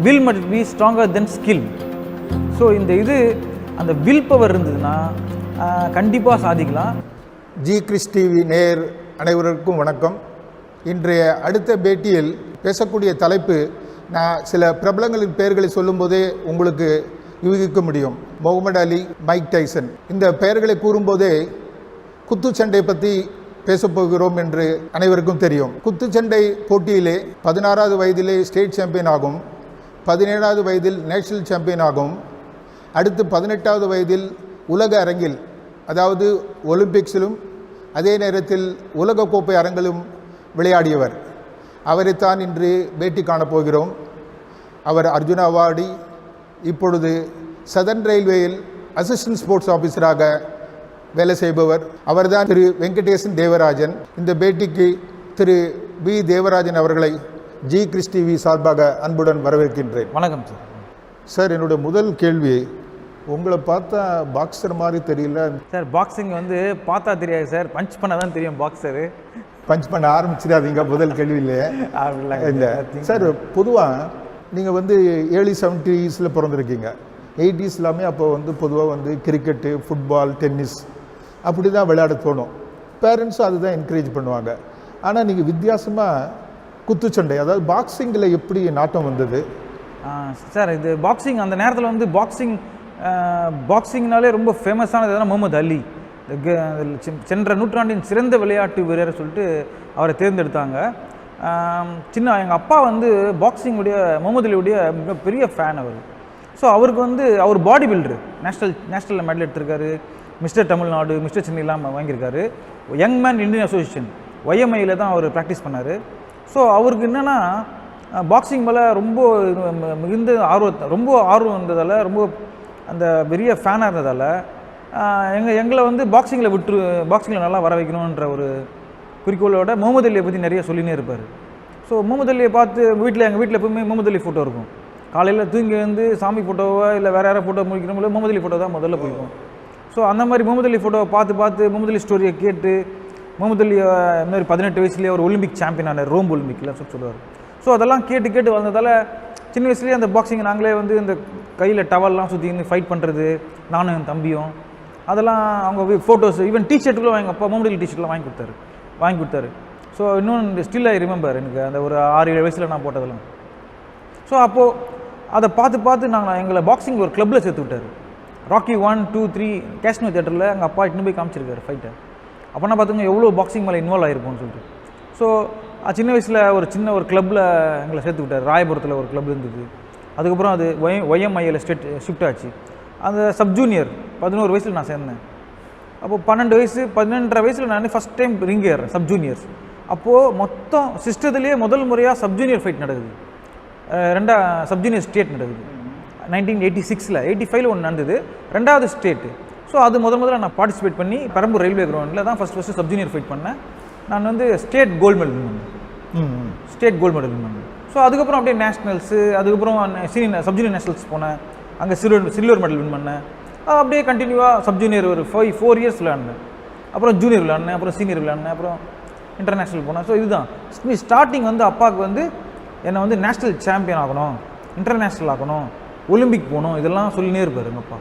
Will மட் B stronger தென் skill. So இந்த இது அந்த வில் பவர் இருந்ததுன்னா கண்டிப்பாக சாதிக்கலாம். ஜி கிறிஸ் டிவி நேயர் அனைவருக்கும் வணக்கம். இன்றைய அடுத்த பேட்டியில் பேசக்கூடிய தலைப்பு, நான் சில பிரபலங்களின் பெயர்களை சொல்லும்போதே உங்களுக்கு யூகிக்க முடியும். முகமது அலி, மைக் டைசன், இந்த பெயர்களை கூறும்போதே குத்துச்சண்டை பற்றி பேசப்போகிறோம் என்று அனைவருக்கும் தெரியும். குத்துச்சண்டை போட்டியிலே 16வது வயதிலே ஸ்டேட் சாம்பியன் ஆகும், 17வது வயதில் நேஷனல் சாம்பியன் ஆகும், அடுத்து 18வது வயதில் உலக அரங்கில், அதாவது ஒலிம்பிக்ஸிலும் அதே நேரத்தில் உலகக்கோப்பை அரங்கிலும் விளையாடியவர். அவரைத்தான் இன்று பேட்டி காணப்போகிறோம். அவர் அர்ஜுனா அவார்டி, இப்பொழுது சதர்ன் ரயில்வேயில் அசிஸ்டன்ட் ஸ்போர்ட்ஸ் ஆஃபீஸராக வேலை செய்பவர். அவர்தான் திரு வெங்கடேசன் தேவராஜன். இந்த பேட்டிக்கு திரு பி தேவராஜன் அவர்களை ஜி கிறிஸ் டிவி சார்பாக அன்புடன் வரவேற்கின்றேன். வணக்கம் சார். சார், என்னுடைய முதல் கேள்வி, உங்களை பார்த்தா பாக்ஸர் மாதிரி தெரியல சார். பாக்ஸிங் வந்து பார்த்தா தெரியாது சார், பஞ்ச் பண்ண தான் தெரியும். பாக்ஸரு பஞ்ச் பண்ண ஆரம்பிச்சிடாதீங்க முதல் கேள்வியிலேயே. இல்லை சார், பொதுவாக நீங்கள் வந்து ஏர்லி 70s பிறந்திருக்கீங்க. 80s எல்லாமே அப்போ வந்து பொதுவாக வந்து கிரிக்கெட்டு, ஃபுட்பால், டென்னிஸ் அப்படி தான் விளையாட தோணும். பேரண்ட்ஸும் அதுதான் என்கரேஜ் பண்ணுவாங்க. ஆனால் நீங்கள் வித்தியாசமாக குத்துச்சண்டை, அதாவது பாக்ஸிங்கில் எப்படி நாட்டம் வந்தது? சார், இது பாக்ஸிங் அந்த நேரத்தில் வந்து பாக்ஸிங்னாலே ரொம்ப ஃபேமஸானது எதுனா முகமது அலி. சென்ற நூற்றாண்டின் சிறந்த விளையாட்டு வீரர் சொல்லிட்டு அவரை தேர்ந்தெடுத்தாங்க. எங்கள் அப்பா வந்து பாக்ஸிங்குடைய முகமது அலியுடைய மிகப்பெரிய ஃபேன் அவர். ஸோ அவருக்கு வந்து அவர் பாடி பில்டரு, நேஷ்னல் மெடல் எடுத்திருக்காரு, மிஸ்டர் தமிழ்நாடு, மிஸ்டர் சென்னைலாம் வாங்கியிருக்காரு. யங் மேன் இந்தியன் அசோசியேஷன் YMIயில் தான் அவர் ப்ராக்டிஸ் பண்ணார். ஸோ அவருக்கு என்னென்னா பாக்ஸிங் மேலே ரொம்ப மிகுந்த ஆர்வம் இருந்ததால், ரொம்ப அந்த பெரிய ஃபேனாக இருந்ததால் எங்களை வந்து பாக்ஸிங்கில் நல்லா வர வைக்கணுன்ற ஒரு குறிக்கோளோட முகமது அலியை பற்றி நிறைய சொல்லினே இருப்பார். ஸோ முகமது அலியை பார்த்து எங்கள் வீட்டில் எப்பவுமே முகமது அலி ஃபோட்டோ இருக்கும். காலையில் தூங்கி வந்து சாமி ஃபோட்டோவோ இல்லை வேறு யாராவது ஃபோட்டோ முடிக்கணும்ல முகமது அலி ஃபோட்டோ தான் முதல்ல போய்க்கும். ஸோ அந்த மாதிரி முகமது அலி ஃபோட்டோவை பார்த்து முகமது அலி ஸ்டோரியை கேட்டு, முகமது அலி இந்த மாதிரி 18 வயசுலேயே ஒரு ஒலிம்பிக் சாம்பியன் ஆனார், ரோம் ஒலிம்பிக்கில் சொல்லுவார். ஸோ அதெல்லாம் கேட்டு வந்ததால் சின்ன வயசுலேயே அந்த பாக்ஸிங் நாங்களே வந்து இந்த கையில் டவல்லாம் சுற்றி இருந்து ஃபைட் பண்ணுறது, நானும் என் தம்பியும், அதெல்லாம் அவங்க ஃபோட்டோஸ், ஈவன் டிஷர்ட்டுக்குள்ள எங்கள் அப்பா முகமது அலி டிஷர்ட்லாம் வாங்கி கொடுத்தாரு. ஸோ இன்னும் ஸ்டில் ஐ ரிமெம்பர், எனக்கு அந்த ஒரு 6-7 வயசில் நான் போட்டதெல்லாம். ஸோ அப்போது அதை பார்த்து நாங்கள் எங்களை பாக்ஸிங் ஒரு கிளப்பில் சேர்த்து விட்டார். ராக்கி 1, 2, 3 கேஷ்னோ தியேட்டரில் எங்கள் அப்பா இட்டுன்னு போய் காமிச்சிருக்காரு ஃபைட்டை. அப்போனா பார்த்துங்க எவ்வளோ பாக்ஸிங் மேலே இன்வால்வ் ஆகிருப்போம்னு சொல்லிட்டு. ஸோ சின்ன வயசில் ஒரு கிளப்பில் எங்களை சேர்த்து விட்டார். ராயபுரத்தில் ஒரு கிளப் இருந்தது. அதுக்கப்புறம் அது YMIயில் ஷிஃப்ட் ஆச்சு. அந்த சப் ஜூனியர் 11 வயசில் நான் சேர்ந்தேன். அப்போது 12 வயசில் நான் ஃபஸ்ட் டைம் ரிங் ஏறுறேன் சப் ஜூனியர்ஸ். அப்போது மொத்தம் சிஸ்டத்துலேயே முதல் முறையாக சப் ஜூனியர் ஃபைட் நடக்குது. சப் ஜூனியர் ஸ்டேட் நடக்குது 1986. 85 ஒன்று நடந்தது, 2வது ஸ்டேட்டு. ஸோ அது முதல்ல நான் பார்ட்டிசிபேட் பண்ணி பெரம்பூர் ரயில்வே கிரவுண்டில் தான் ஃபஸ்ட்டு சப் ஜூனியர் ஃபைட் பண்ணேன். நான் வந்து ஸ்டேட் கோல்டு மெடல் வின் பண்ணேன். ஸோ அதுக்கப்புறம் அப்படியே நேஷ்னல்ஸு, அதுக்கப்புறம் சப் ஜூனியர் நேஷ்னல்ஸ் போனேன், அங்கே சில்வர் மெடல் வின் பண்ணேன். அப்படியே கண்டினியூவாக சப் ஜூனியர் ஒரு 4 இயர்ஸ் விளையாடினேன். அப்புறம் ஜூனியர் விளையாடினேன், அப்புறம் சீனியர் விளையாடினேன், அப்புறம் இன்டர்நேஷ்னல் போனேன். ஸோ இதுதான் ஸ்டார்டிங் வந்து அப்பாவுக்கு வந்து என்னை வந்து நேஷ்னல் சாம்பியன் ஆகணும், இன்டர்நேஷ்னல் ஆகணும், ஒலிம்பிக் போகணும், இதெல்லாம் சொல்லினே இருப்பார் எங்கள் அப்பா.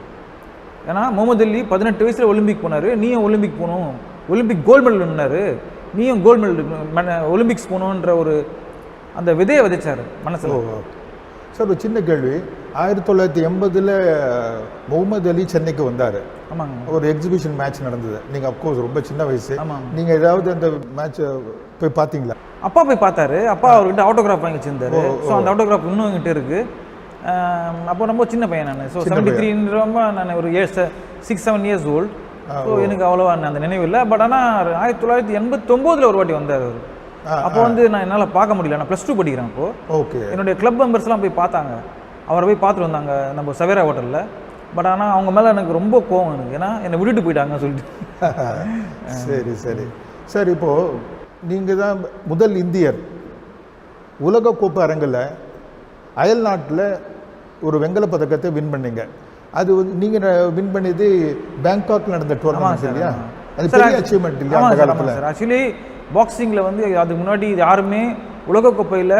ஏன்னா முகமது அலி 18 வயசில் ஒலிம்பிக் போனார், நீயும் ஒலிம்பிக் போகணும், ஒலிம்பிக் கோல்டு மெடல் வின்னார், நீயும் கோல்டு மெடல் ஒலிம்பிக்ஸ் போகணுன்ற ஒரு அந்த விதையை விதைச்சார் மனசில். சார், ஒரு சின்ன கேள்வி, 1980 முகமது அலி சென்னைக்கு வந்தார். ஆமாங்க. ஒரு எக்ஸிபிஷன் மேட்ச் நடந்தது. நீங்கள் அப்கோர்ஸ் ரொம்ப சின்ன வயசு. ஆமாம். நீங்கள் ஏதாவது அந்த மேட்ச்சை போய் பார்த்தீங்களா? அப்பா போய் பார்த்தாரு. அப்பா அவர்கிட்ட ஆட்டோகிராஃப் வாங்கி வச்சிருந்தாரு. ஸோ அந்த ஆட்டோகிராஃப் இன்னும் என்கிட்ட இருக்குது. அப்போ ரொம்ப சின்ன பையன் நான். ஸோ 73 நான் ஒரு 6-7 இயர்ஸ் ஓல்டு. ஸோ எனக்கு அவ்வளோவா அந்த நினைவு இல்லை. பட் ஆனால் 1989 ஒரு வாட்டி வந்தார் அவர். அப்போ வந்து நான் என்னால் பார்க்க முடியல, நான் +2 படிக்கிறேன். அப்போது ஓகே, என்னுடைய கிளப் மெம்பர்ஸ்லாம் போய் பார்த்தாங்க, அவரை போய் பார்த்துட்டு வந்தாங்க நம்ம சவேரா ஹோட்டலில். பட் ஆனால் அவங்க மேலே எனக்கு ரொம்ப கோவம் எனக்கு, ஏன்னா என்னை விட்டுட்டு போயிட்டாங்கன்னு சொல்லிட்டு. சரி சார், இப்போது நீங்கள் தான் முதல் இந்தியர் உலகக்கோப்பை அரங்கில் அயல் நாட்டில் ஒரு வெங்கல பதக்கத்தை வின் பண்ணீங்க. அது நீங்கள் வின் பண்ணது பேங்காக்ல நடந்த டோர்னமெண்ட் இல்லையா? அது பெரிய அச்சீவ்மெண்ட் இல்லையா அந்த காலத்தில்? ஆக்சுவலி பாக்ஸிங்கில் வந்து அதுக்கு முன்னாடி யாருமே உலகக்கோப்பையில்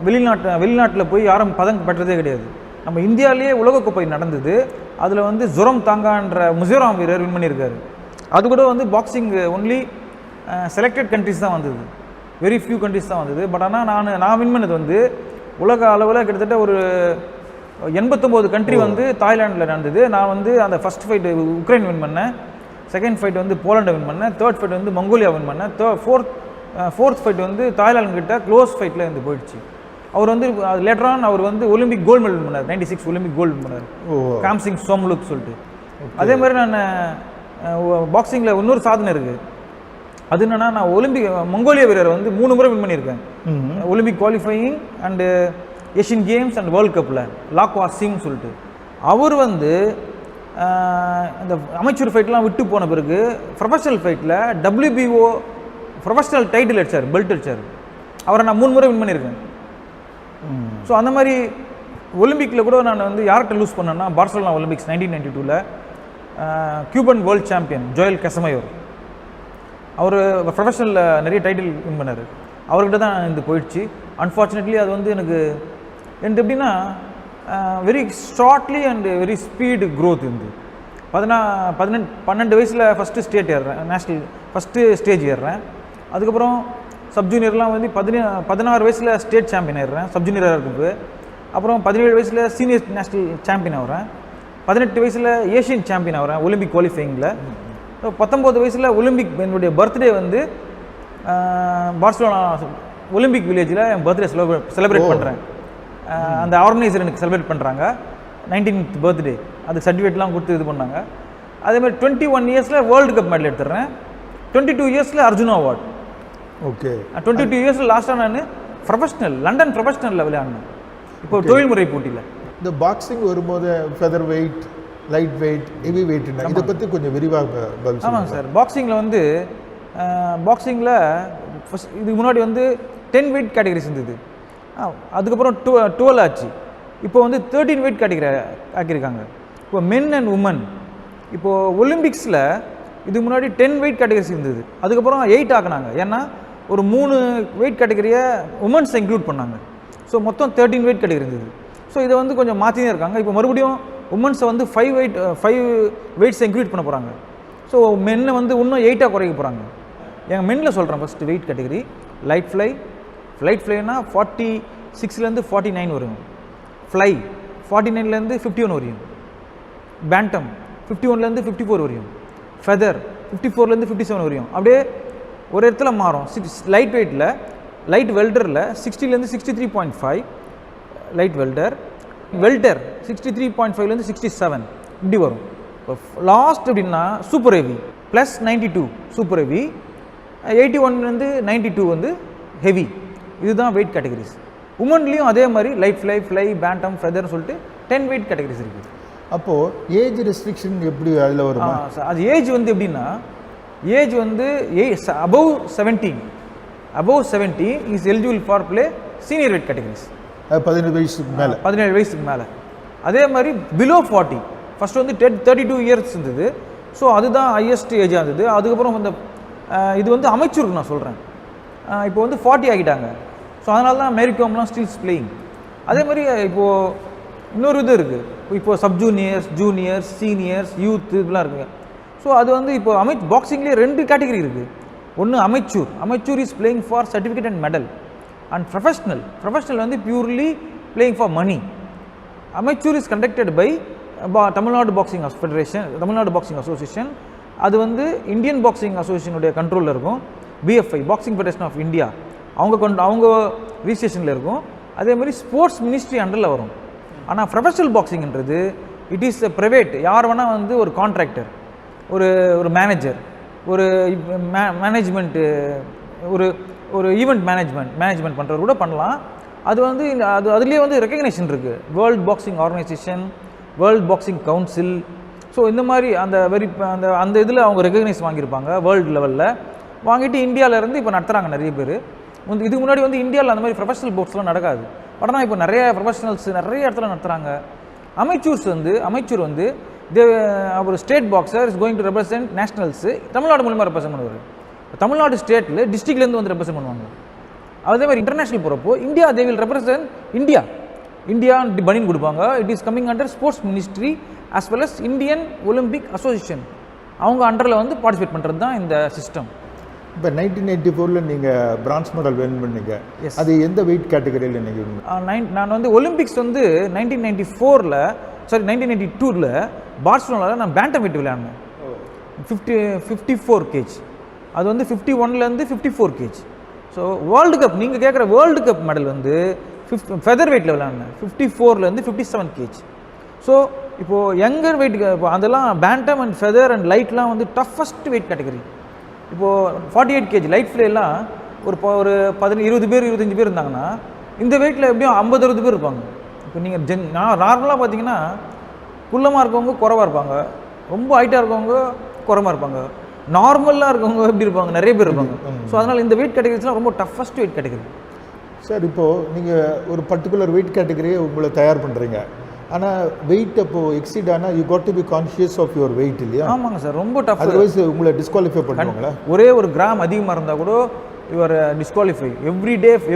வெளிநாட்டில் போய் யாரும் பதக்கம் பெற்றதே கிடையாது. நம்ம இந்தியாவிலேயே உலகக்கோப்பை நடந்தது, அதில் வந்து ஜுரம் தாங்கான்ற மிசோராம் வீரர் வின் பண்ணியிருக்காரு. அது கூட வந்து பாக்ஸிங் ஒன்லி செலக்டட் கண்ட்ரிஸ் தான் வந்தது, வெரி ஃபியூ கண்ட்ரிஸ் தான் வந்தது. பட் ஆனால் நான் வின் பண்ணது வந்து உலக அளவில் கிட்டத்தட்ட ஒரு 89 கண்ட்ரி வந்து தாய்லாண்டில் நடந்தது. நான் வந்து அந்த ஃபஸ்ட் ஃபைட்டு உக்ரைன் வின் பண்ணேன், செகண்ட் ஃபைட் வந்து போலண்டை வின் பண்ணேன், தேர்ட் ஃபைட் வந்து மங்கோலியா வின் பண்ணேன், ஃபோர்த் ஃபைட் வந்து தாய்லாந்து கிட்ட க்ளோஸ் ஃபைட்டில் இருந்து போயிடுச்சு. அவர் வந்து லேட்டரான் அவர் வந்து ஒலிம்பிக் கோல்டு மெடல் பண்ணார், 96 ஒலிம்பிக் கோல்டு வின் பண்ணார், காம்சிங் சோம்லுக் சொல்லிட்டு. அதே மாதிரி நான் பாக்ஸிங்கில் இன்னொரு சாதனை இருக்குது. அது என்னன்னா, நான் மங்கோலியா வீரர் வந்து 3 முறை வின் பண்ணியிருக்கேன், Olympic qualifying and Asian games and world கப்பில். லாக்வா சிங் சொல்லிட்டு அவர் வந்து இந்த அமைச்சர் ஃபைட்லாம் விட்டு போன பிறகு ப்ரொஃபஷனல் ஃபைட்டில் WBO ப்ரொஃபஷனல் டைட்டில் அடித்தார், பெல்ட் அடித்தார். அவரை நான் 3 முறை வின் பண்ணியிருக்கேன். ஸோ அந்த மாதிரி ஒலிம்பிக்கில் கூட நான் வந்து யார்கிட்ட லூஸ் பண்ணேன்னா, பார்சலோனா ஒலிம்பிக்ஸ் 1992ல் Cuban world champion Joel Casamayor, அவர் ப்ரொஃபஷனலில் நிறைய டைட்டில் வின் பண்ணார், அவர்கிட்ட தான் இது போயிடுச்சு. அன்ஃபார்ச்சுனேட்லி அது வந்து எனக்கு எப்படின்னா very shortly and very speed growth இருந்து 12 வயசில் ஃபஸ்ட்டு ஸ்டேட் ஏறுறேன், நேஷ்னல் ஃபஸ்ட்டு ஸ்டேஜ் ஏறுறேன். அதுக்கப்புறம் சப்ஜூனியர்லாம் வந்து 16 வயசில் ஸ்டேட் சாம்பியன் ஆயிடுறேன் சப்ஜூனியராக இருக்குது. அப்புறம் 17 வயசில் சீனியர் நேஷ்னல் சாம்பியன் ஆகிறேன், 18 வயசில் ஏஷியன் சாம்பியன் ஆகிறேன் ஒலிம்பிக் குவாலிஃபையிங்கில். 19 வயசில் ஒலிம்பிக் என்னுடைய பர்த்டே வந்து பார்சலோனா ஒலிம்பிக் வில்லேஜில் என் பர்த்டே செலிப்ரேட் பண்ணுறேன். அந்த ஆர்கனைசர் எனக்கு செலிப்ரேட் பண்ணுறாங்க, 19th பர்த்டே, அது சர்டிஃபிகேட்லாம் கொடுத்து இது பண்ணாங்க. அதேமாதிரி 21 இயர்ஸில் வேர்ல்டு கப் மெடல் எடுத்துடுறேன், 22 இயர்ஸில் அர்ஜுனா அவார்டு. ஓகே, 22 இயர்ஸில் லாஸ்ட்டாக நான் லண்டன் ப்ரொஃபஷனல் விளையாடினேன், இப்போ தொழில்முறை போட்டியில். இந்த பாக்ஸிங் வரும்போது feather weight, light weight, heavy weight, இதை பற்றி கொஞ்சம் விரிவாக. ஆமாங்க சார், பாக்ஸிங்கில் வந்து பாக்ஸிங்கில் இதுக்கு முன்னாடி வந்து 10 வெயிட் கேட்டகரிஸ் இருந்தது, அதுக்கப்புறம் 12 ஆச்சு, இப்போ வந்து 13 வெயிட் கேட்டகரி ஆக்கியிருக்காங்க. இப்போ மென் அண்ட் உமன். இப்போது ஒலிம்பிக்ஸில் இதுக்கு முன்னாடி 10 வெயிட் கேட்டகரிஸ் இருந்தது, அதுக்கப்புறம் 8 ஆக்கினாங்க. ஏன்னா ஒரு 3 வெயிட் கேட்டகரியை உமன்ஸை இன்க்ளூட் பண்ணாங்க. ஸோ மொத்தம் 13 வெயிட் கேட்டகரி இருந்தது. ஸோ இதை வந்து கொஞ்சம் மாற்றினே இருக்காங்க. இப்போ மறுபடியும் உமன்ஸை வந்து 5 வெயிட்ஸை இன்க்ளூட் பண்ண போகிறாங்க. ஸோ மென்னை வந்து இன்னும் 8ஆக குறைக்க போகிறாங்க. எங்கள் மென்னில் சொல்கிறேன், ஃபஸ்ட்டு வெயிட் கேட்டகரி லைட் ஃப்ளைனா 46லேருந்து 49 வரும், ஃப்ளை 49லேருந்து 51 வரையும், பேண்டம் 51லேருந்து 54 வரையும், ஃபெதர் 54லேருந்து 57 வரையும். அப்படியே ஒரு இடத்துல மாறும். லைட் வெயிட்டில் லைட் வெல்டரில் 60லேருந்து 63.5 லைட் வெல்டர் 63.5லேருந்து 67 இப்படி வரும். லாஸ்ட் அப்படின்னா super heavy plus 92 super heavy, 81லேருந்து 92 வந்து ஹெவி. இதுதான் வெயிட் கேட்டகரிஸ். உமன்லேயும் அதே மாதிரி லைட் ஃப்ளை பேண்டம் ஃபெதர்னு சொல்லிட்டு 10 வெயிட் கேட்டகரிஸ் இருக்குது. அப்போது ஏஜ் ரெஸ்ட்ரிக்ஷன் எப்படி அதில் வரும்? அது ஏஜ் வந்து எப்படின்னா, ஏஜ் வந்து above 17 is eligible for play senior weight categories. 17 வயசுக்கு மேலே, 17 வயசுக்கு மேலே. அதே மாதிரி பிலோ 40 ஃபஸ்ட்டு வந்து 32 இயர்ஸ் இருந்தது. ஸோ அதுதான் ஹையஸ்ட் ஏஜாக இருந்தது. அதுக்கப்புறம் இந்த இது வந்து அமைச்சருக்கு நான் சொல்கிறேன், இப்போ வந்து 40 ஆகிட்டாங்க. ஸோ அதனால தான் மேரிகாம்லாம் ஸ்டில்ஸ் பிளேயிங். அதே மாதிரி இப்போது இன்னொரு இது இருக்குது, இப்போது சப் ஜூனியர்ஸ் சீனியர்ஸ் யூத் இதெல்லாம் இருக்குங்க. ஸோ அது வந்து இப்போ பாக்ஸிங்லேயே 2 கேட்டகரி இருக்குது. ஒன்று amateur is playing for certificate and medal, and professional வந்து purely playing for money. Amateur is conducted by Tamil Nadu boxing federation, Tamil Nadu boxing association. அது வந்து இந்தியன் பாக்ஸிங் அசோசியேஷனுடைய கண்ட்ரோலில் இருக்கும். BFI boxing federation of India அவங்க ரிஜிஸ்ட்ரேஷனில் இருக்கும். அதே மாதிரி ஸ்போர்ட்ஸ் மினிஸ்ட்ரி அண்டரில் வரும். ஆனால் ப்ரொஃபஷனல் பாக்ஸிங்ன்றது இட் இஸ் ப்ரைவேட். யார் வேணால் வந்து ஒரு கான்ட்ராக்டர், ஒரு மேனேஜர், ஒரு மேனேஜ்மெண்ட்டு, ஒரு ஈவெண்ட் மேனேஜ்மெண்ட் பண்ணுறவர் கூட பண்ணலாம். அது வந்து அதுலேயே வந்து ரெக்கக்னேஷன் இருக்குது, world boxing organisation, world boxing council. So இந்த மாதிரி அந்த இதில் அவங்க ரெக்கக்னைஸ் வாங்கியிருப்பாங்க, வேர்ல்டு லெவலில் வாங்கிட்டு இந்தியாவிலேருந்து இப்போ நடத்துகிறாங்க நிறைய பேர். இதுக்கு முன்னாடி வந்து இந்தியாவில் அந்த மாதிரி ப்ரொஃபஷனல் போர்ட்ஸ்லாம் நடக்காது. ஆனால் இப்போ நிறைய ப்ரொஃபஷனல்ஸ் நிறைய இடத்துல நடத்துகிறாங்க. அமைச்சூர் வந்து அவர் state boxer is going to represent nationals Tamil Nadu மூலமாக ரெப்ரசென்ட் பண்ணுவார். தமிழ்நாடு ஸ்டேட்டில் டிஸ்ட்ரிக்ட்லேருந்து வந்து ரெப்ரசென்ட் பண்ணுவாங்க. அதே மாதிரி இன்டர்நேஷனல் போகிறப்போ India they will represent India பனின் கொடுப்பாங்க. It is coming under sports ministry as well as Indian Olympic association. அவங்க அண்டரில் வந்து பார்ட்டிசிபேட் பண்ணுறது தான் இந்த சிஸ்டம். இப்போ 1984 நீங்கள் பிரான்ஸ் மெடல் வின் பண்ணீங்க. அது எந்த வெயிட் கேட்டகரியில் நீங்கள்? நான் வந்து ஒலிம்பிக்ஸ் வந்து 1992 பார்சிலோனாவில் நான் பேண்டம் வெயிட் விளையாடினேன். 54 கேஜ். அது வந்து 51லேருந்து 54 கேஜ். ஸோ வேர்ல்டு கப் நீங்கள் கேட்குற வேர்ல்டு கப் மெடல் வந்து ஃபெதர் வெயிட்டில் விளையாடினேன் 54லேருந்து 57 கேஜ். ஸோ இப்போது யங்கர் வெயிட் இப்போ அதெல்லாம் பேண்டம் அண்ட் ஃபெதர் அண்ட் லைட்லாம் வந்து டஃபஸ்ட் வெயிட் கேட்டகரி. இப்போது 48 கேஜி லைட் ஃப்ளேலாம் ஒரு 20 பேர் 25 பேர் இருந்தாங்கன்னா இந்த வெயிட்டில் எப்படியும் 50-60 பேர் இருப்பாங்க. இப்போ நீங்கள் நார்மலாக பார்த்தீங்கன்னா குள்ளமாக இருக்கவங்க குறவாக இருப்பாங்க, ரொம்ப ஹைட்டாக இருக்கவங்க குறமாக இருப்பாங்க, நார்மலாக இருக்கவங்க எப்படி இருப்பாங்க, நிறைய பேர் இருப்பாங்க. ஸோ அதனால் இந்த வெயிட் கேட்டகரிஸ்லாம் ரொம்ப டஃபஸ்ட் வெயிட் கேட்டகரி. சார் இப்போது நீங்கள் ஒரு பர்டிகுலர் வெயிட் கேட்டகரியை உங்களை தயார் பண்ணுறீங்க. ஆனால் வெயிட் அப்போது எக்ஸீட் ஆனால் you got to be conscious of your weight இல்லையா? ஆமாங்க சார், ரொம்ப டஃப். அதர்வைஸ் உங்களை டிஸ்குவாலிஃபை பண்ணுவாங்களா? ஒரே ஒரு கிராம் அதிகமாக இருந்தால் கூட யுவர் டிஸ்குவாலிஃபை.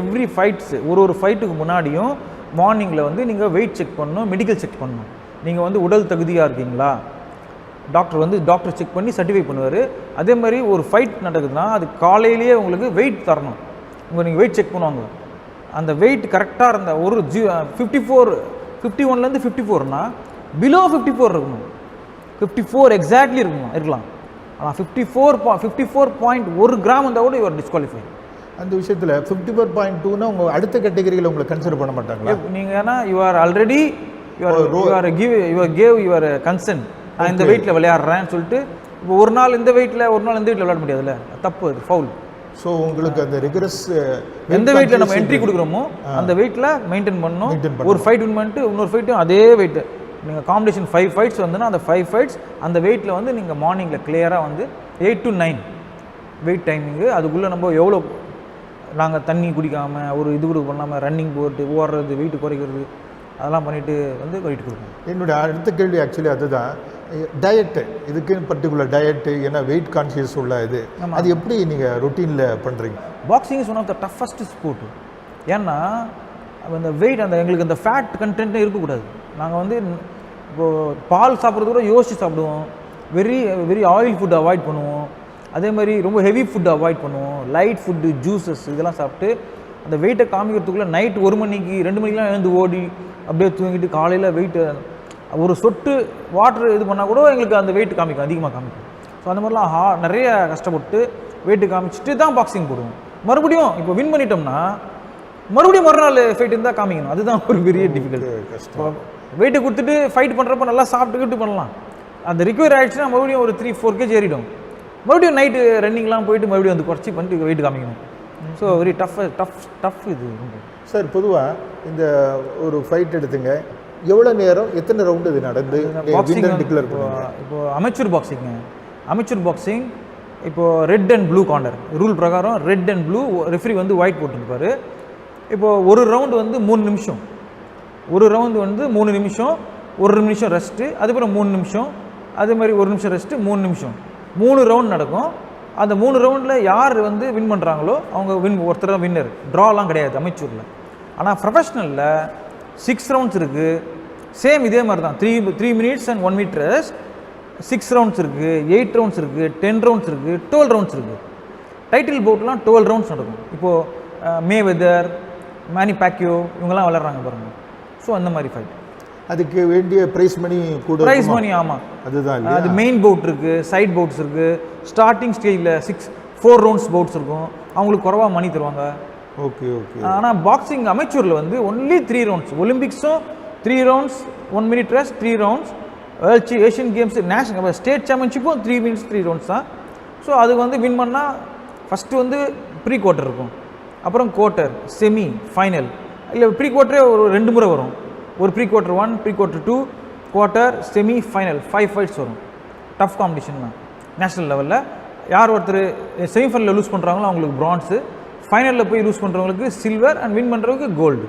எவ்ரி ஃபைட்ஸ் ஒரு ஃபைட்டுக்கு முன்னாடியும் மார்னிங்கில் வந்து நீங்கள் வெயிட் செக் பண்ணணும், மெடிக்கல் செக் பண்ணணும். நீங்கள் வந்து உடல் தகுதியாக இருக்கீங்களா, டாக்டர் செக் பண்ணி சர்டிஃபை பண்ணுவார். அதே மாதிரி ஒரு ஃபைட் நடக்குதுன்னா அது காலையிலேயே உங்களுக்கு வெயிட் தரணும். நீங்கள் வெயிட் செக் பண்ணுவாங்க. அந்த வெயிட் கரெக்டாக இருந்த ஒரு 51லேருந்து 54னா பிலோ 54 இருக்கணும். 54 எக்ஸாக்ட்லி இருக்கலாம். ஆனால் 54.1 கிராம் இருந்தால் கூட யுவர் டிஸ்குவாலிஃபை. அந்த விஷயத்தில் 54.2னா உங்கள் அடுத்த கேட்டகரியில் உங்களை கன்சிடர் பண்ண மாட்டாங்களா? நீங்கள் ஏன்னா you are already your consent. நான் இந்த வெயிட்டில் விளையாடுறேன்னு சொல்லிட்டு இப்போ ஒரு நாள் இந்த வெயிட்டில் விளையாட முடியாதுல்ல, தப்பு, அது ஃபவுல். ஸோ உங்களுக்கு அந்த ரிகரஸ் எந்த வெயிட்டில் நம்ம என்ட்ரி கொடுக்குறோமோ அந்த வெயிட்டில் மெயின்டைன் பண்ணணும். ஒரு ஃபைட் வின் பண்ணிட்டு இன்னொரு ஃபைட்டும் அதே வெயிட்டு. நீங்கள் காம்படிஷன் 5 ஃபைட்ஸ் வந்துன்னா அந்த 5 ஃபைட்ஸ் அந்த வெயிட்டில் வந்து நீங்கள் மார்னிங்கில் கிளியராக வந்து 8 to 9 வெயிட் டைமிங்கு. அதுக்குள்ளே நம்ம எவ்வளோ நாங்கள் தண்ணி குடிக்காமல் ஒரு இது கூட பண்ணாமல் ரன்னிங் போட்டு ஓடுறது, வெயிட்டு குறைக்கிறது, அதெல்லாம் பண்ணிவிட்டு வந்து வெயிட் கொடுக்கணும். என்னுடைய அடுத்த கேள்வி ஆக்சுவலி அதுதான், டயட்டு. இதுக்குன்னு பர்டிகுலர் டயட்டு, ஏன்னா வெயிட் கான்ஷியஸ் உள்ள இது, அது எப்படி நீங்கள் ரொட்டீனில் பண்ணுறீங்க? Boxing is one of the toughest sport. ஏன்னா அந்த வெயிட் எங்களுக்கு அந்த ஃபேட் கண்டென்ட்டே இருக்கக்கூடாது. நாங்கள் வந்து இப்போது பால் சாப்பிட்றது கூட யோசித்து சாப்பிடுவோம். வெரி ஆயில் ஃபுட் அவாய்ட் பண்ணுவோம். அதே மாதிரி ரொம்ப ஹெவி ஃபுட்டு அவாய்ட் பண்ணுவோம். லைட் ஃபுட்டு, ஜூஸஸ் இதெல்லாம் சாப்பிட்டு அந்த வெயிட்டை காமிக்கிறதுக்குள்ளே நைட் 1 மணிக்கு 2 மணிக்கெலாம் எழுந்து ஓடி அப்படியே தூங்கிட்டு காலையில் வெயிட்டு ஒரு சொட்டு வாட்டர் இது பண்ணால் கூட எங்களுக்கு அந்த வெயிட் அதிகமாக காமிக்கும். ஸோ அந்த மாதிரிலாம் நிறைய கஷ்டப்பட்டு வெயிட்டு காமிச்சிட்டு தான் பாக்ஸிங் போடுவோம். மறுபடியும் இப்போ வின் பண்ணிட்டோம்னா மறுபடியும் மறுநாள் ஃபைட் இருந்தால் காமிக்கணும். அதுதான் ஒரு பெரிய டிஃபிகல்ட். வெயிட்டை கொடுத்துட்டு ஃபைட் பண்ணுறப்ப நல்லா சாப்பிட்டுக்கிட்டு பண்ணலாம். அந்த ரிக்வயர் ஆகிடுச்சுன்னா மறுபடியும் ஒரு 3-4 கேஜி ஏறிடும். மறுபடியும் நைட்டு ரன்னிங்லாம் போயிட்டு மறுபடியும் வந்து குறைச்சி பண்ணிட்டு வெயிட் காமிக்கணும். ஸோ வெரி டஃப் இது. சார் பொதுவாக இந்த ஒரு ஃபைட் எடுத்துங்க, எவ்வளோ நேரம், எத்தனை ரவுண்டு இது நடந்து டிக்ளேர் பண்ணுவாங்க? இப்போது அமெச்சூர் பாக்ஸிங் இப்போது red and blue corner rule பிரகாரம் ரெட் அண்ட் ப்ளூ ரெஃப்ரி வந்து ஒயிட் போட்டுருப்பார். இப்போது ஒரு ரவுண்டு வந்து 3 நிமிஷம், ஒரு ரவுண்டு வந்து 3 நிமிஷம், 1 நிமிஷம் ரெஸ்ட்டு, அதுக்கப்புறம் 3 நிமிஷம், அதே மாதிரி 1 நிமிஷம் ரெஸ்ட்டு, 3 நிமிஷம், 3 ரவுண்ட் நடக்கும். அந்த 3 ரவுண்டில் யார் வந்து வின் பண்ணுறாங்களோ அவங்க ஒருத்தர் தான் வின்னர். ட்ராலாம் கிடையாது அமெச்சூரில். ஆனால் ப்ரொஃபஷ்னலில் 6 ரவுண்ட்ஸ் இருக்குது. சேம் இதே மாதிரி தான் 3 minutes and 1 minute rest. 6 rounds இருக்குது, 8 ரவுண்ட்ஸ் இருக்குது, 10 ரவுண்ட்ஸ் இருக்குது, 12 ரவுண்ட்ஸ் இருக்குது. டைட்டில் பவுட்லாம் 12 ரவுண்ட்ஸ் நடக்கும். இப்போது மேவெதர், மேனி பேக்கியோ இவங்கெல்லாம் விளையாடுறாங்க பாருங்கள். ஸோ அந்த மாதிரி ஃபைட். அதுக்கு வேண்டிய ப்ரைஸ் மணி கூட? ப்ரைஸ் மணி ஆமாம், அதுதான். அது மெயின் பவுட் இருக்குது, சைட் பவுட்ஸ் இருக்குது. ஸ்டார்டிங் ஸ்டேஜில் 4 ரவுண்ட்ஸ் பவுட்ஸ் இருக்கும். அவங்களுக்கு குறவாக மணி தருவாங்க. ஓகே. ஆனால் பாக்ஸிங் அமெச்சூரில் வந்து ஒன்லி 3 ரவுண்ட்ஸ். ஒலிம்பிக்ஸும் 3 rounds, 1 minute rest, 3 rounds. Asian games, national state சாம்பியன்ஷிப்பும் 3 மினிட்ஸ் 3 ரவுண்ட்ஸ் தான். ஸோ அது வந்து வின் பண்ணால் ஃபஸ்ட்டு வந்து ப்ரீ குவார்ட்டர் இருக்கும், அப்புறம் குவார்ட்டர், செமி, ஃபைனல். இல்லை ப்ரீ குவார்ட்டரே ஒரு 2 முறை வரும். ஒரு pre quarter 1, pre quarter 2, quarter, semi, final 5 fights வரும். டஃப் காம்படிஷன் தான் நேஷ்னல் லெவலில். யார் ஒருத்தர் செமிஃபைனலில் லூஸ் பண்ணுறாங்களோ அவங்களுக்கு பிரான்ஸு, ஃபைனலில் போய் லூஸ் பண்ணுறவங்களுக்கு சில்வர், அண்ட் வின் பண்ணுறவங்களுக்கு கோல்டு.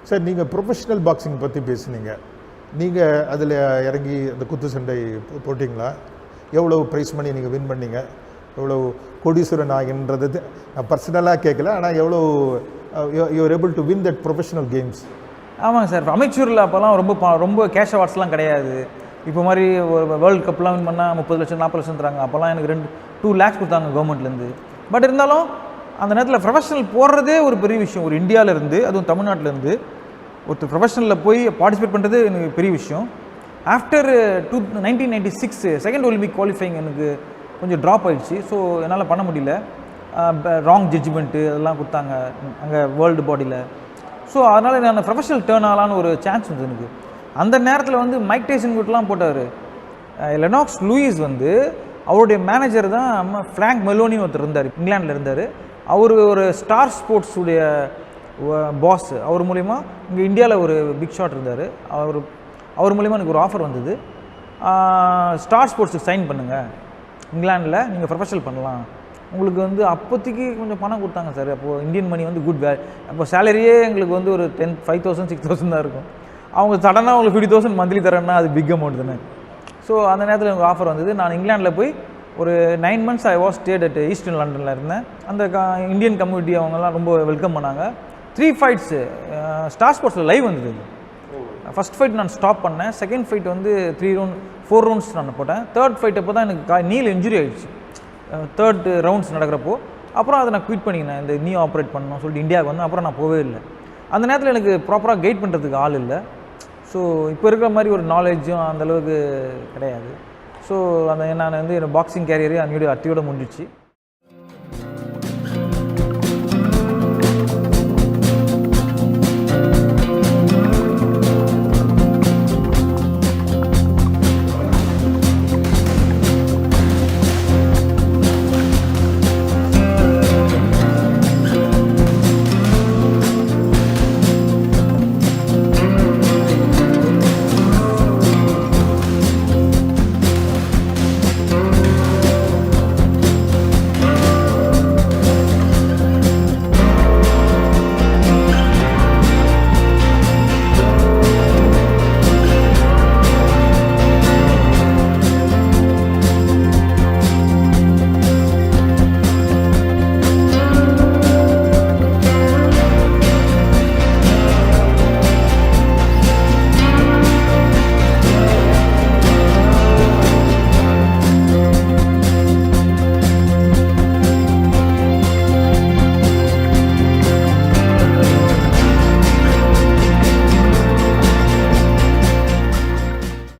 சார் நீங்கள் ப்ரொஃபஷனல் பாக்ஸிங் பற்றி பேசுனீங்க. நீங்கள் அதில் இறங்கி அந்த குத்து சண்டை போட்டிங்களா? எவ்வளோ ப்ரைஸ் மணி நீங்கள் வின் பண்ணீங்க? எவ்வளோ கோடீஸ்வரன் ஆகின்றது நான் பர்சனலாக கேட்கல, ஆனால் எவ்வளோ you are able to win that professional games? ஆமாங்க சார், அமைச்சூரில் அப்போல்லாம் ரொம்ப கேஷ் அவார்ட்ஸ்லாம் கிடையாது. இப்போ மாதிரி ஒரு வேர்ல்டு கப்லாம் வின் பண்ணால் 30 லட்சம் 40 லட்சம் தராங்க. அப்போல்லாம் எனக்கு 2 lakhs கொடுத்தாங்க கவர்மெண்ட்லேருந்து. பட் இருந்தாலும் அந்த நேரத்தில் ப்ரொஃபஷனல் போடுறதே ஒரு பெரிய விஷயம். ஒரு இந்தியாவிலேருந்து, அதுவும் தமிழ்நாட்டிலேருந்து ஒருத்தர் ப்ரொஃபஷனலில் போய் பார்ட்டிசிபேட் பண்ணுறது எனக்கு பெரிய விஷயம். ஆஃப்டர் 1996 செகண்ட் ஒலிம்பிக் குவாலிஃபைங் எனக்கு கொஞ்சம் ட்ராப் ஆகிடுச்சு. ஸோ என்னால் பண்ண முடியல. ராங் ஜட்ஜ்மெண்ட்டு அதெல்லாம் கொடுத்தாங்க அங்கே வேர்ல்டு பாடியில். ஸோ அதனால் நான் ப்ரொஃபஷனல் டேர்ன் ஆகலான்னு ஒரு சான்ஸ் வந்து எனக்கு. அந்த நேரத்தில் வந்து மைக் டைசன் கிட்டலாம் போட்டார். லெனாக்ஸ் லூயிஸ் வந்து அவருடைய மேனேஜர் தான் ஃப்ராங்க் மெலோனின்னு ஒருத்தர் இருந்தார், இங்கிலாண்டில் இருந்தார். அவர் ஒரு ஸ்டார் ஸ்போர்ட்ஸ் உடைய பாஸ். அவர் மூலிமா இங்கே இந்தியாவில் ஒரு பிக் ஷாட் இருந்தார். அவர் மூலிமா எனக்கு ஒரு ஆஃபர் வந்தது, ஸ்டார் ஸ்போர்ட்ஸுக்கு சைன் பண்ணுங்கள், இங்கிலாண்டில் நீங்கள் ப்ரொஃபஷனல் பண்ணலாம். உங்களுக்கு வந்து அப்போதைக்கு கொஞ்சம் பணம் கொடுத்தாங்க சார். அப்போது இந்தியன் மணி வந்து குட் அப்போ சேலரியே எங்களுக்கு வந்து ஒரு 5,000 6,000 தான் இருக்கும். அவங்க சடனாக உங்களுக்கு 50,000 மந்த்லி தரேன்னா அது பிக் அமௌண்ட் தானே. ஸோ அந்த நேரத்தில் எனக்கு ஆஃபர் வந்தது. நான் இங்கிலாண்டில் போய் ஒரு 9 months I was stayed at eastern லண்டனில் இருந்தேன். அந்த இந்தியன் கம்யூனிட்டி அவங்கெல்லாம் ரொம்ப வெல்கம் பண்ணாங்க. 3 fights ஸ்டார் ஸ்போர்ட்ஸில் லைவ் வந்தது. ஃபஸ்ட் ஃபைட் நான் ஸ்டாப் பண்ணேன். செகண்ட் ஃபைட் வந்து 4 rounds நான் போட்டேன். தேர்ட் ஃபைட் அப்போ தான் எனக்கு நீல் இன்ஜுரி ஆகிடுச்சு. தேர்ட் ரவுண்ட்ஸ் நடக்கிறப்போ அப்புறம் அதை நான் குவிட் பண்ணிக்கினேன். இந்த நீ ஆப்ரேட் பண்ணணும் சொல்லிட்டு இந்தியாவுக்கு வந்து அப்புறம் நான் போகவே இல்லை. அந்த நேரத்தில் எனக்கு ப்ராப்பராக கைட் பண்ணுறதுக்கு ஆள் இல்லை. ஸோ இப்போ இருக்கிற மாதிரி ஒரு நாலேஜும் அந்தளவுக்கு கிடையாது. ஸோ அந்த நான் வந்து என்னோடய பாக்ஸிங் கேரியரே அன்னையோட அத்தியோட முடிஞ்சிச்சு.